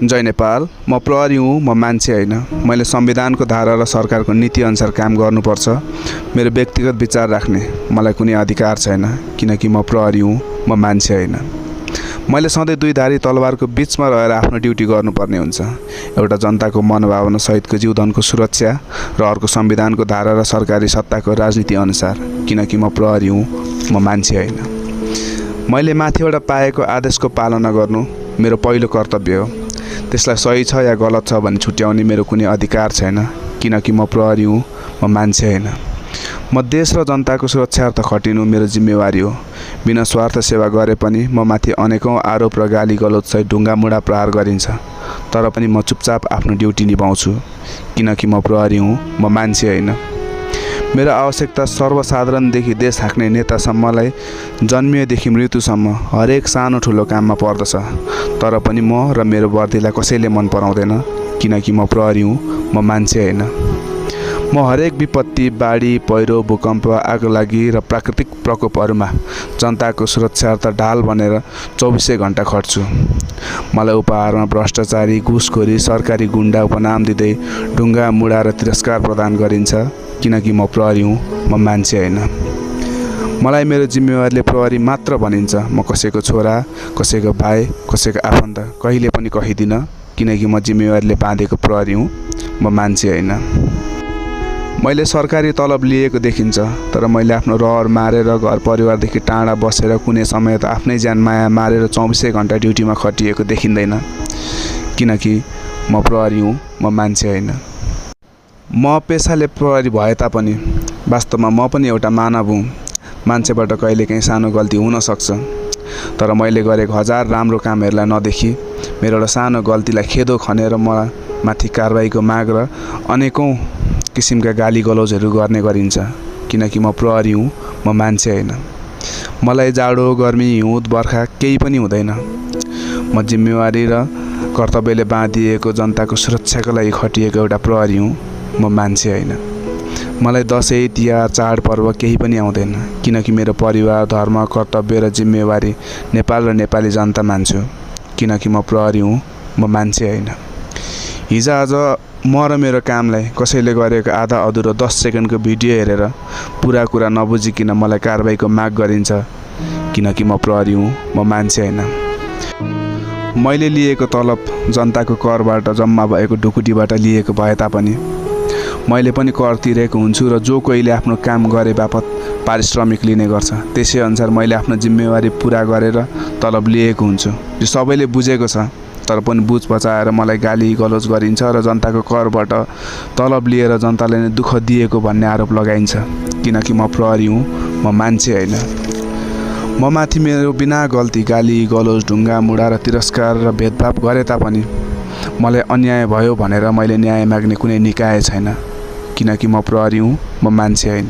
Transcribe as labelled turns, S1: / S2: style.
S1: जय नेपाल। म प्रहरी हुँ, म मान्छे होइन। मैले संविधानको धारा र सरकारको नीति अनुसार काम गर्नुपर्छ। मेरो व्यक्तिगत विचार राख्ने मलाई कुनै अधिकार छैन, किनकि म प्रहरी हुँ, म मान्छे होइन। मैले सधैँ दुईधारी तलवारको बिचमा रहेर आफ्नो ड्युटी गर्नुपर्ने हुन्छ। एउटा जनताको मनोभावना सहितको जीवधनको सुरक्षा र अर्को संविधानको धारा र सरकारी सत्ताको राजनीति अनुसार, किनकि म प्रहरी हुँ, म मान्छे होइन। मैले माथिबाट पाएको आदेशको पालना गर्नु मेरो पहिलो कर्तव्य हो। त्यसलाई सही छ या गलत छ भन्ने छुट्याउने मेरो कुनै अधिकार छैन, किनकि म प्रहरी हुँ, म मान्छे होइन। म देश र जनताको सुरक्षार्थ खटिनु मेरो जिम्मेवारी हो। बिना स्वार्थ सेवा गरे पनि म माथि अनेकौं आरोप र गाली गलौज सहित ढुङ्गा मुढा प्रहार गरिन्छ, तर पनि म चुपचाप आफ्नो ड्युटी निभाउँछु, किनकि म प्रहरी हुँ, म मान्छे होइन। मेरो आवश्यकता सर्वसाधारणदेखि देश हाँक्ने नेतासम्मलाई जन्मिएदेखि मृत्युसम्म हरेक सानो ठुलो काममा पर्दछ, तर पनि म र मेरो वर्दीलाई कसैले मन पराउँदैन, किनकि म प्रहरी हुँ, म मान्छे होइन। म हरेक विपत्ति, बाढी, पहिरो, भूकम्प, आगोलागी र प्राकृतिक प्रकोपहरूमा जनताको सुरक्षार्थ ढाल बनेर 24 घण्टा खट्छु। मलाई उपहारमा भ्रष्टाचारी, घुसखोरी, सरकारी गुन्डा उपनाम दिँदै ढुङ्गा मुढा र तिरस्कार प्रदान गरिन्छ, किनकि म प्रहरी हुँ, म मान्छे होइन। मलाई मेरो जिम्मेवारीले प्रहरी मात्र भनिन्छ। म कसैको छोरा, कसैको भाइ, कसैको आफन्त कहिले पनि कहिदिनँ, किनकि म जिम्मेवारीले बाँधेको प्रहरी हुँ, म मान्छे होइन। मैले सरकारी तलब लिएको देखिन्छ, तर मैले आफ्नो रहर मारेर घर परिवारदेखि टाढा बसेर कुनै समय त आफ्नै ज्यान माया मारेर 24 घण्टा ड्युटीमा खटिएको देखिँदैन, किनकि म प्रहरी हुँ, म मान्छे होइन। म पेसाले प्रहरी भए तापनि वास्तवमा म पनि एउटा मानव हुँ। मान्छेबाट कहिलेकाहीँ सानो गल्ती हुन सक्छ, तर मैले गरेको हजार राम्रो कामहरूलाई नदेखी मेरो एउटा सानो गल्तीलाई खेदो खनेर म माथि कारबाहीको माग र अनेकौं किसिमका गाली गलौजहरू गर्ने गरिन्छ, किनकि म प्रहरी हुँ, म मान्छे होइन। मलाई जाडो, गर्मी, हिउँद, बर्खा केही पनि हुँदैन। म जिम्मेवारी र कर्तव्यले बाँधिएको जनताको सुरक्षाको लागि खटिएको एउटा प्रहरी हुँ, म मान्छे होइन। मलाई दसैँ, तिहार, चाडपर्व केही पनि आउँदैन, किनकि मेरो परिवार, धर्म, कर्तव्य र जिम्मेवारी नेपाल र नेपाली जनता मान्छु, किनकि म प्रहरी हुँ, म मान्छे होइन। हिजोआज म र मेरो कामलाई कसैले गरेको आधा अधुरो 10 सेकेन्डको भिडियो हेरेर पुरा कुरा नबुझिकन मलाई कारबाहीको माग गरिन्छ, किनकि म प्रहरी हुँ, म मान्छे होइन। मैले लिएको तलब जनताको करबाट जम्मा भएको ढुकुटीबाट लिएको भए तापनि मैले पनि कर तिरेको हुन्छु र जो कोहीले आफ्नो काम गरे बापत पारिश्रमिक लिने गर्छ, त्यसै अनुसार मैले आफ्नो जिम्मेवारी पुरा गरेर तलब लिएको हुन्छु। यो सबैले बुझेको छ, तर पनि बुझ बचाएर मलाई गाली गलौज गरिन्छ र जनताको करबाट तलब लिएर जनताले नै दुःख दिएको भन्ने आरोप लगाइन्छ, किनकि म प्रहरी हुँ, म मान्छे होइन। म माथि मेरो बिना गल्ती गाली गलौज, ढुङ्गा मुढा र तिरस्कार र भेदभाव गरे तापनि मलाई अन्याय भयो भनेर मैले न्याय माग्ने कुनै निकाय छैन, किनकि म प्रहरी हुँ, म मान्छे होइन।